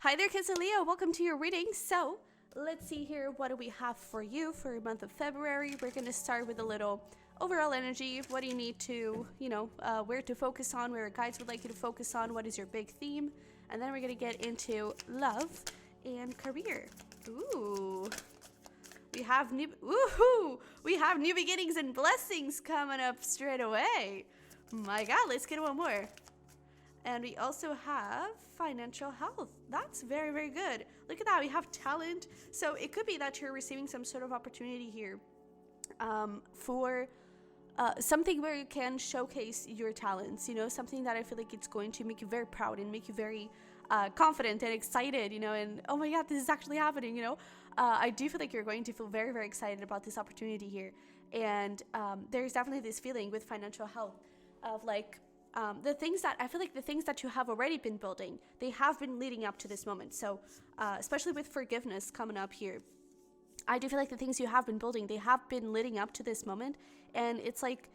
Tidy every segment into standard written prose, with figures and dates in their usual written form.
Hi there, Kids and Leo. Welcome to your reading. So let's see here. What do we have for you for the month of February? We're going to start with a little overall energy. What do you need to, where to focus on, where your guides would like you to focus on, what is your big theme? And then we're going to get into love and career. Ooh. We have new beginnings and blessings coming up straight away. My God, let's get one more. And we also have financial health. That's very, very good. Look at that. We have talent. So it could be that you're receiving some sort of opportunity here for something where you can showcase your talents, something that I feel like it's going to make you very proud and make you very confident and excited, and oh my God, this is actually happening, I do feel like you're going to feel very, very excited about this opportunity here. And there's definitely this feeling with financial health of like, the things that you have already been building, they have been leading up to this moment. So especially with forgiveness coming up here, I do feel like the things you have been building, they have been leading up to this moment. And it's like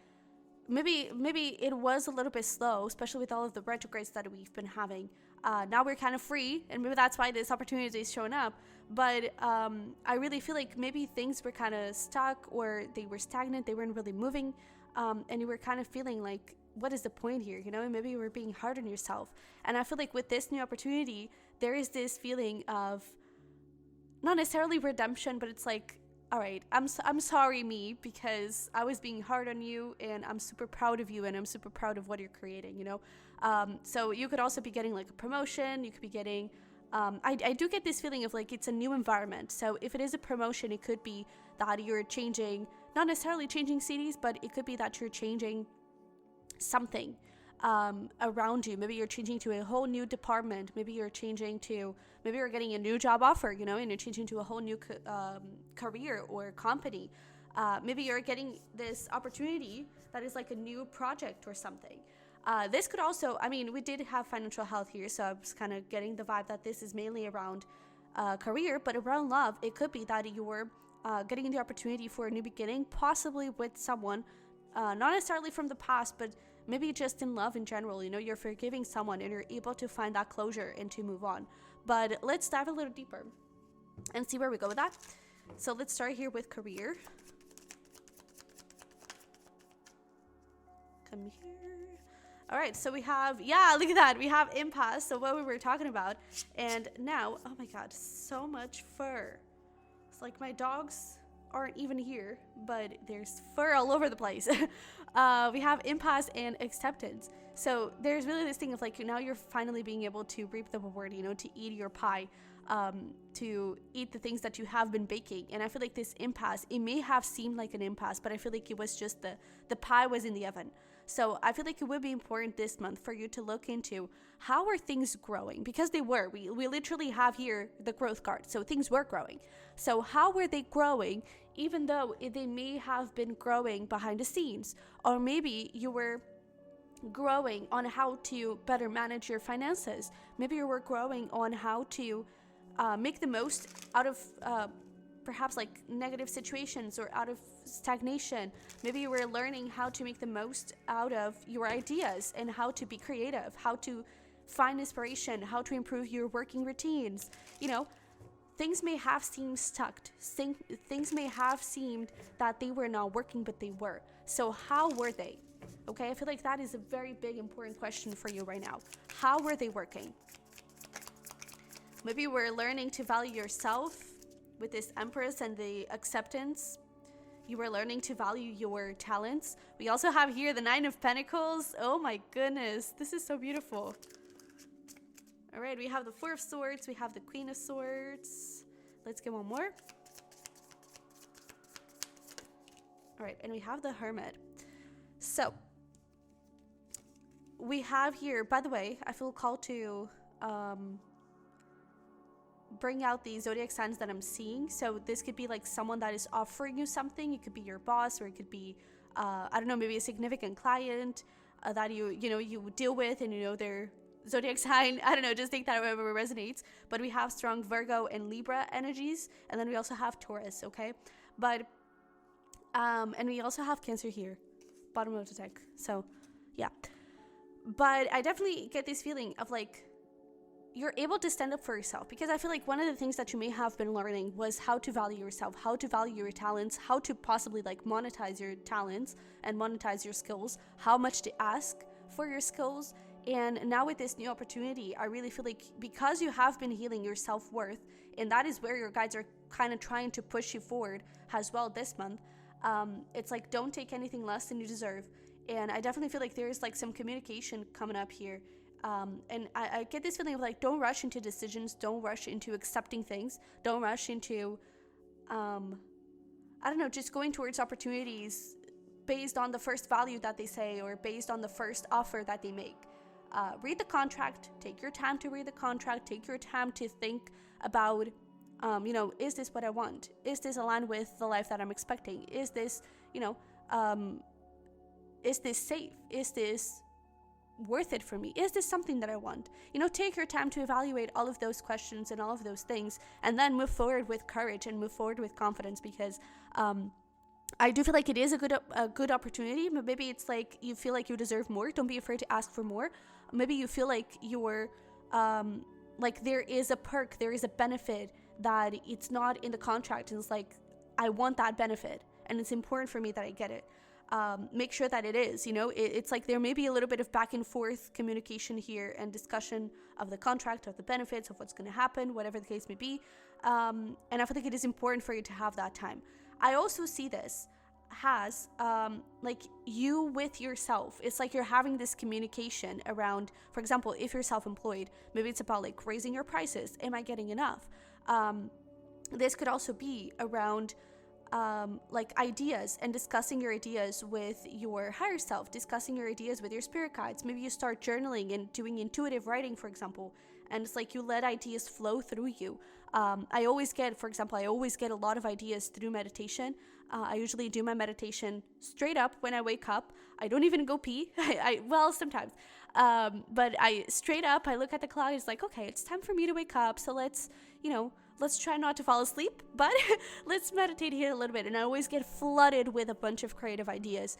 maybe it was a little bit slow, especially with all of the retrogrades that we've been having. Now we're kind of free, and maybe that's why this opportunity is showing up. But I really feel like maybe things were kind of stuck, or they were stagnant, they weren't really moving, and you were kind of feeling like, what is the point here? And maybe you were being hard on yourself. And I feel like with this new opportunity, there is this feeling of not necessarily redemption, but it's like, all right, I'm sorry, me, because I was being hard on you, and I'm super proud of you, and I'm super proud of what you're creating, So you could also be getting like a promotion. You could be getting, I do get this feeling of like it's a new environment. So if it is a promotion, it could be that you're changing, not necessarily changing cities, but it could be that you're changing something around you. Maybe you're changing to a whole new department. Maybe you're getting a new job offer, and you're changing to a whole new career or company. Maybe you're getting this opportunity that is like a new project or something. This could also, we did have financial health here, so I was kind of getting the vibe that this is mainly around career, but around love, it could be that you're getting the opportunity for a new beginning, possibly with someone, not necessarily from the past, but maybe just in love in general. You're forgiving someone and you're able to find that closure and to move on. But let's dive a little deeper and see where we go with that. So let's start here with career. Come here. All right, so we have, look at that. We have impasse, so what we were talking about. And now, oh my God, so much fur. It's like my dogs aren't even here, but there's fur all over the place. We have impasse and acceptance. So there's really this thing of like, now you're finally being able to reap the reward, to eat your pie, to eat the things that you have been baking. And I feel like this impasse, it may have seemed like an impasse, but I feel like it was just the pie was in the oven. So I feel like it would be important this month for you to look into how are things growing, because they were. We literally have here the growth card. So things were growing. So how were they growing, even though they may have been growing behind the scenes? Or maybe you were growing on how to better manage your finances. Maybe you were growing on how to make the most out of perhaps like negative situations or out of stagnation. Maybe you were learning how to make the most out of your ideas and how to be creative, how to find inspiration, how to improve your working routines. Things may have seemed stuck. Things may have seemed that they were not working, but they were. So how were they? Okay, I feel like that is a very big, important question for you right now. How were they working? Maybe you were learning to value yourself with this Empress and the acceptance. You were learning to value your talents. We also have here the Nine of Pentacles. Oh my goodness, this is so beautiful. All right, we have the Four of Swords. We have the Queen of Swords. Let's get one more. All right, and we have the Hermit. So we have here, by the way, I feel called to bring out the zodiac signs that I'm seeing. So this could be like someone that is offering you something. It could be your boss, or it could be, I don't know, maybe a significant client that you deal with, and their zodiac sign. I don't know, just take that wherever it resonates. But we have strong Virgo and Libra energies, and then we also have Taurus, okay? But and we also have Cancer here, bottom of the deck. So yeah, but I definitely get this feeling of like you're able to stand up for yourself, because I feel like one of the things that you may have been learning was how to value yourself, how to value your talents, how to possibly like monetize your talents and monetize your skills, how much to ask for your skills. And now with this new opportunity, I really feel like because you have been healing your self-worth, and that is where your guides are kind of trying to push you forward as well this month, it's like, don't take anything less than you deserve. And I definitely feel like there's like some communication coming up here. And I get this feeling of like, don't rush into decisions, don't rush into accepting things, don't rush into, I don't know, just going towards opportunities based on the first value that they say or based on the first offer that they make. Read the contract, take your time to read the contract, take your time to think about, you know, is this what I want? Is this aligned with the life that I'm expecting? Is this, you know, is this safe? Is this worth it for me? Is this something that I want? You know, take your time to evaluate all of those questions and all of those things, and then move forward with courage and move forward with confidence, because I do feel like it is a good opportunity. But maybe it's like you feel like you deserve more. Don't be afraid to ask for more. Maybe you feel like you're like there is a perk, there is a benefit that it's not in the contract, and it's like, I want that benefit and it's important for me that I get it. Make sure that it is, you know, it's like there may be a little bit of back and forth communication here and discussion of the contract, of the benefits, of what's going to happen, whatever the case may be. And I feel like it is important for you to have that time. I also see this as like you with yourself. It's like you're having this communication around, for example, if you're self-employed, maybe it's about like raising your prices. Am I getting enough? This could also be around like ideas and discussing your ideas with your higher self, discussing your ideas with your spirit guides. Maybe you start journaling and doing intuitive writing, for example, and it's like you let ideas flow through you. I always get a lot of ideas through meditation. I usually do my meditation straight up when I wake up. I don't even go pee. Well, sometimes. But I straight up, I look at the clock. It's like, okay, it's time for me to wake up. So let's try not to fall asleep, but let's meditate here a little bit. And I always get flooded with a bunch of creative ideas.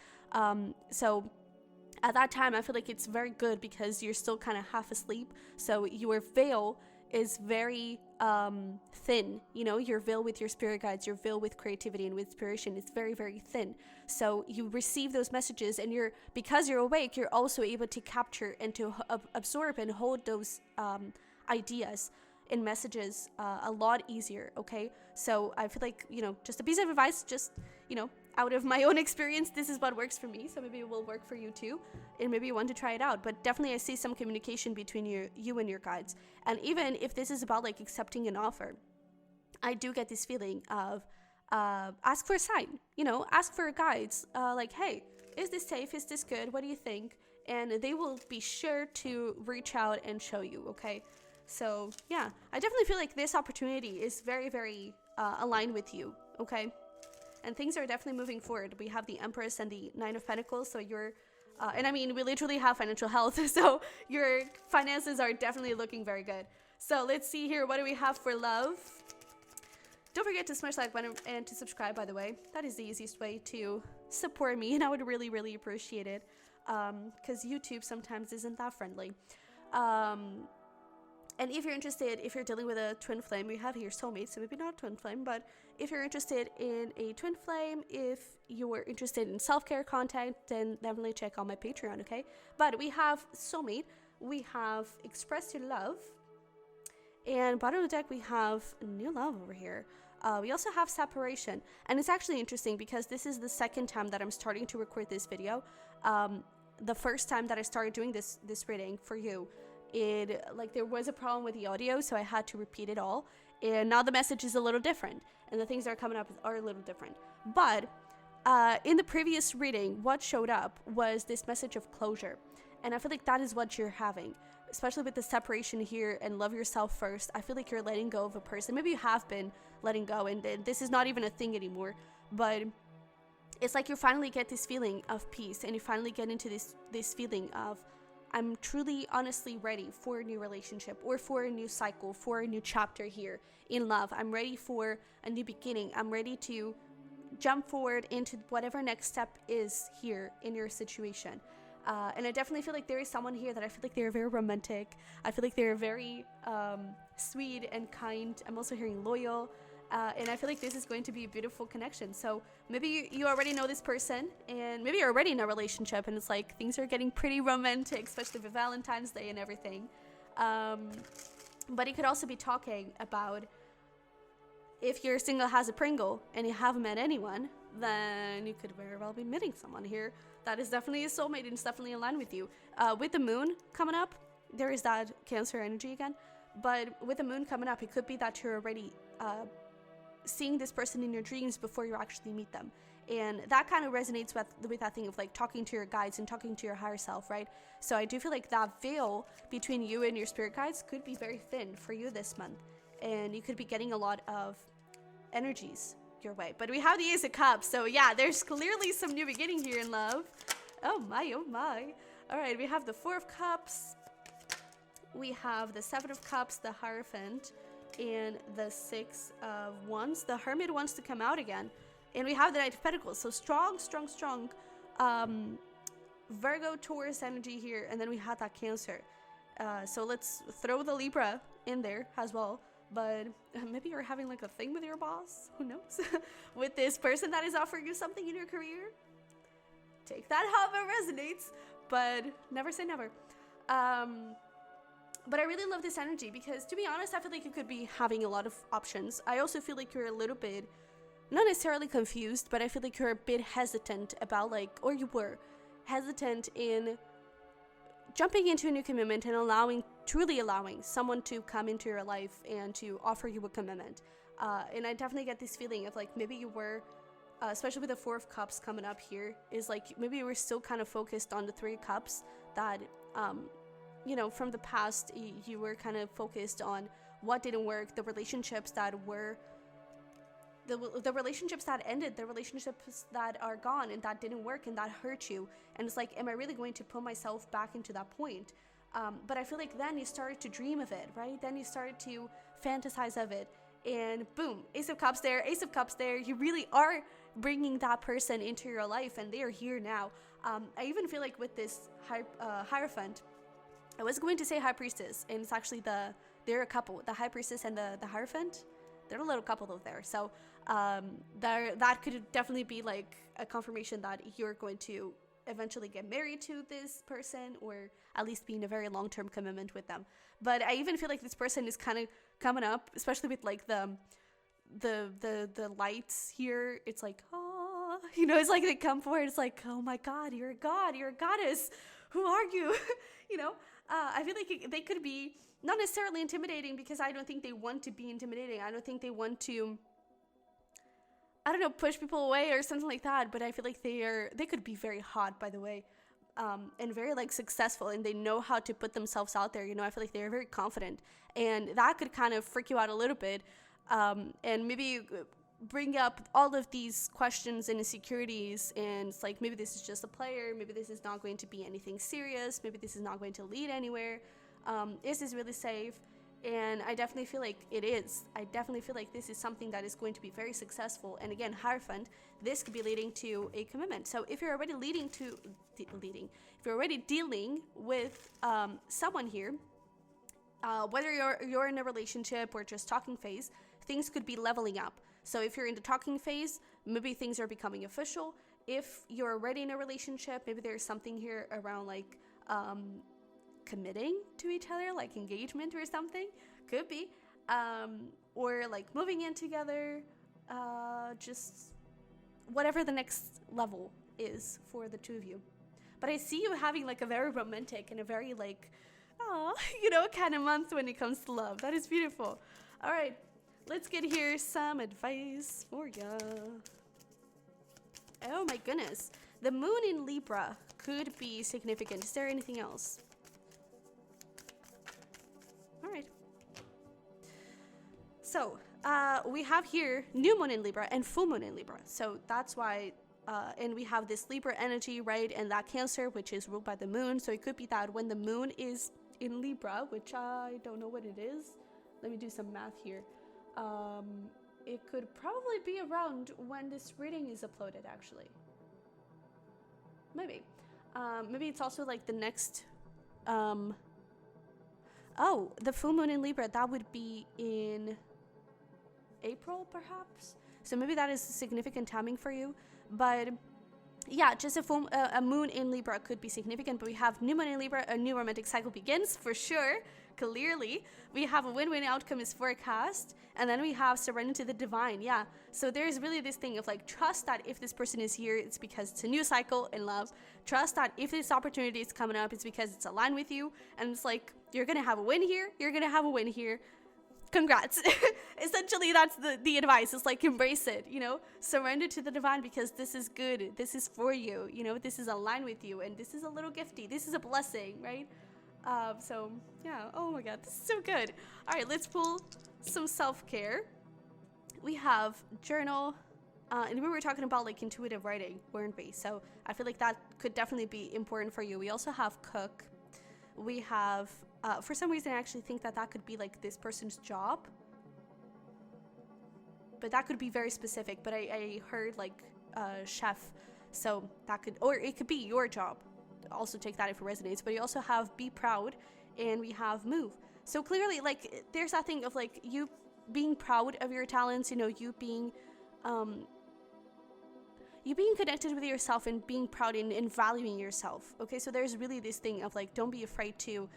So at that time, I feel like it's very good because you're still kind of half asleep. So your veil is very thin. You know, your veil with your spirit guides, your veil with creativity and with inspiration is very, very thin. So you receive those messages, and because you're awake, you're also able to capture and to absorb and hold those ideas in messages a lot easier. Okay, so I feel like, you know, just a piece of advice, just, you know, out of my own experience, this is what works for me, so maybe it will work for you too, and maybe you want to try it out. But definitely I see some communication between you and your guides. And even if this is about like accepting an offer, I do get this feeling of ask for a sign, you know, ask for guides, like, hey, is this safe, is this good, what do you think? And they will be sure to reach out and show you. Okay, so yeah, I definitely feel like this opportunity is very, very aligned with you. Okay, and things are definitely moving forward. We have the Empress and the Nine of Pentacles, so you're and I mean, we literally have financial health, so your finances are definitely looking very good. So let's see here, what do we have for love? Don't forget to smash the like button and to subscribe, by the way. That is the easiest way to support me, and I would really, really appreciate it, because YouTube sometimes isn't that friendly. And if you're interested, if you're dealing with a twin flame, we have here soulmates, so maybe not a twin flame, but if you're interested in a twin flame, if you're interested in self-care content, then definitely check out my Patreon, okay? But we have soulmate, we have express your love, and bottom of the deck we have new love over here. We also have separation, and it's actually interesting because this is the second time that I'm starting to record this video. The first time that I started doing this reading for you, there was a problem with the audio, so I had to repeat it all, and now the message is a little different and the things that are coming up are a little different. But in the previous reading, what showed up was this message of closure, and I feel like that is what you're having, especially with the separation here and love yourself first. I feel like you're letting go of a person. Maybe you have been letting go and this is not even a thing anymore, but it's like you finally get this feeling of peace, and you finally get into this feeling of, I'm truly, honestly ready for a new relationship or for a new cycle, for a new chapter here in love. I'm ready for a new beginning. I'm ready to jump forward into whatever next step is here in your situation. And I definitely feel like there is someone here that I feel like they're very romantic. I feel like they're very sweet and kind. I'm also hearing loyal. And I feel like this is going to be a beautiful connection. So maybe you already know this person, and maybe you're already in a relationship, and it's like things are getting pretty romantic, especially with Valentine's Day and everything. But you could also be talking about, if you're single has a Pringle and you haven't met anyone, then you could very well be meeting someone here that is definitely a soulmate and is definitely in line with you. With the moon coming up, there is that Cancer energy again. But with the moon coming up, it could be that you're already seeing this person in your dreams before you actually meet them. And that kind of resonates with that thing of like talking to your guides and talking to your higher self, right? So I do feel like that veil between you and your spirit guides could be very thin for you this month. And you could be getting a lot of energies your way. But we have the Ace of Cups, so yeah, there's clearly some new beginning here in love. Oh my, oh my. All right, we have the Four of Cups. We have the Seven of Cups, the Hierophant, and the Six of Wands. The Hermit wants to come out again. And we have the Knight of Pentacles. So strong, strong, strong Virgo, Taurus energy here. And then we have that Cancer. So let's throw the Libra in there as well. But maybe you're having like a thing with your boss. Who knows? With this person that is offering you something in your career. Take that however resonates. But never say never. But I really love this energy because, to be honest, I feel like you could be having a lot of options. I also feel like you're a little bit, not necessarily confused, but I feel like you're a bit hesitant about or you were hesitant in jumping into a new commitment and truly allowing someone to come into your life and to offer you a commitment. And I definitely get this feeling of like maybe you were, especially with the Four of Cups coming up here, is like maybe you were still kind of focused on the Three of Cups that, from the past, you were kind of focused on what didn't work, the relationships that were, the relationships that ended, the relationships that are gone and that didn't work and that hurt you. And it's like, am I really going to put myself back into that point? But I feel like then you started to dream of it, right? Then you started to fantasize of it. And boom, Ace of Cups there, Ace of Cups there. You really are bringing that person into your life and they are here now. I even feel like with this Hierophant, I was going to say High Priestess, and it's actually they're a couple, the High Priestess and the Hierophant. They're a little couple over there. So that could definitely be like a confirmation that you're going to eventually get married to this person, or at least be in a very long-term commitment with them. But I even feel like this person is kind of coming up, especially with like the lights here. It's like, oh, it's like they come forward. It's like, oh my God, you're a god, you're a goddess. Who are you? I feel like they could be not necessarily intimidating, because I don't think they want to be intimidating. I don't think they want to, push people away or something like that. But I feel like they could be very hot, by the way, and very like successful, and they know how to put themselves out there. I feel like they're very confident, and that could kind of freak you out a little bit, and maybe bring up all of these questions and insecurities, and it's like, maybe this is just a player, maybe this is not going to be anything serious, maybe this is not going to lead anywhere. Is this really safe? And I definitely feel like it is. I definitely feel like this is something that is going to be very successful. And again, Hierophant, this could be leading to a commitment. So if you're already if you're already dealing with someone here, whether you're in a relationship or just talking phase, things could be leveling up. So if you're in the talking phase, maybe things are becoming official. If you're already in a relationship, maybe there's something here around like committing to each other, like engagement or something. Could be. Or like moving in together. Just whatever the next level is for the two of you. But I see you having like a very romantic and a very like, kind of month when it comes to love. That is beautiful. All right. Let's get here some advice for ya. Oh my goodness. The moon in Libra could be significant. Is there anything else? All right. So, we have here new moon in Libra and full moon in Libra. So that's why, and we have this Libra energy, right? And that Cancer, which is ruled by the moon. So it could be that when the moon is in Libra, which I don't know what it is. Let me do some math here. It could probably be around when this reading is uploaded, actually. Maybe. Maybe it's also like the next, oh, the full moon in Libra, that would be in April, perhaps. So maybe that is significant timing for you. But yeah, just a moon in Libra could be significant. But we have new moon in Libra, a new romantic cycle begins for sure. Clearly, we have a win-win outcome is forecast, and then we have surrender to the divine. Yeah, so there's really this thing of like, trust that if this person is here, it's because it's a new cycle in love. Trust that if this opportunity is coming up, it's because it's aligned with you, and it's like, you're gonna have a win here, you're gonna have a win here. Congrats. Essentially, that's the advice. It's like, embrace it, you know, surrender to the divine, because this is good, this is for you, you know, this is aligned with you, and this is a little gifty, this is a blessing, right? So yeah, oh my god, this is so good. All right, let's pull some self-care. We have journal, and we were talking about like intuitive writing, weren't we? So I feel like that could definitely be important for you. We also have cook. We have, for some reason, I actually think that could be like this person's job, but that could be very specific. But I heard like chef, so that could, or it could be your job. Also take that if it resonates. But you also have be proud, and we have move. So clearly, like, there's that thing of like you being proud of your talents, you know, you being connected with yourself and being proud and valuing yourself. Okay, so there's really this thing of like, don't be afraid to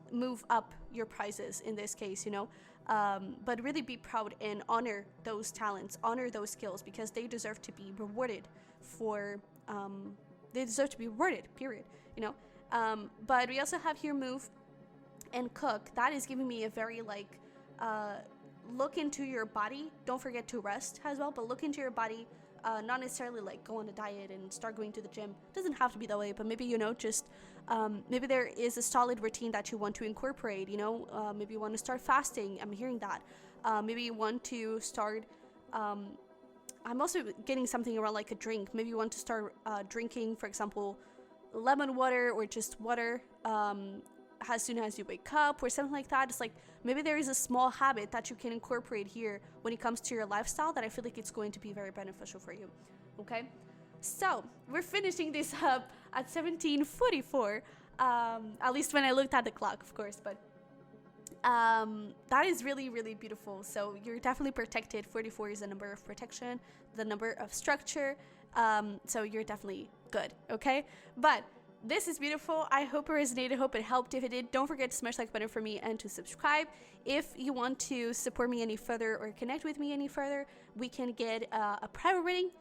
move up your prizes in this case, you know, but really be proud and honor those talents, honor those skills, because they deserve to be rewarded for they deserve to be rewarded, period, you know. But we also have here move and cook. That is giving me a very like look into your body. Don't forget to rest as well, but look into your body. Not necessarily like go on a diet and start going to the gym. Doesn't have to be that way, but maybe, you know, just maybe there is a solid routine that you want to incorporate, you know. Maybe you want to start fasting. I'm hearing that. Maybe you want to start I'm also getting something around like a drink. Maybe you want to start drinking, for example, lemon water or just water as soon as you wake up or something like that. It's like, maybe there is a small habit that you can incorporate here when it comes to your lifestyle that I feel like it's going to be very beneficial for you. Okay, so we're finishing this up at 17:44, at least when I looked at the clock, of course, but that is really, really beautiful. So you're definitely protected. 44 is the number of protection, the number of structure, so you're definitely good. Okay, but this is beautiful. I hope it resonated. Hope it helped. If it did, don't forget to smash the like button for me and to subscribe. If you want to support me any further or connect with me any further, we can get a private reading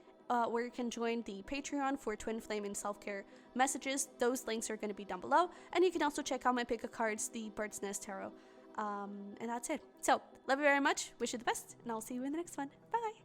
where you can join the Patreon for Twin Flame and self-care messages. Those links are going to be down below, and you can also check out my pick of cards, the Bird's Nest Tarot. And that's it. So love you very much. Wish you the best, and I'll see you in the next one. Bye.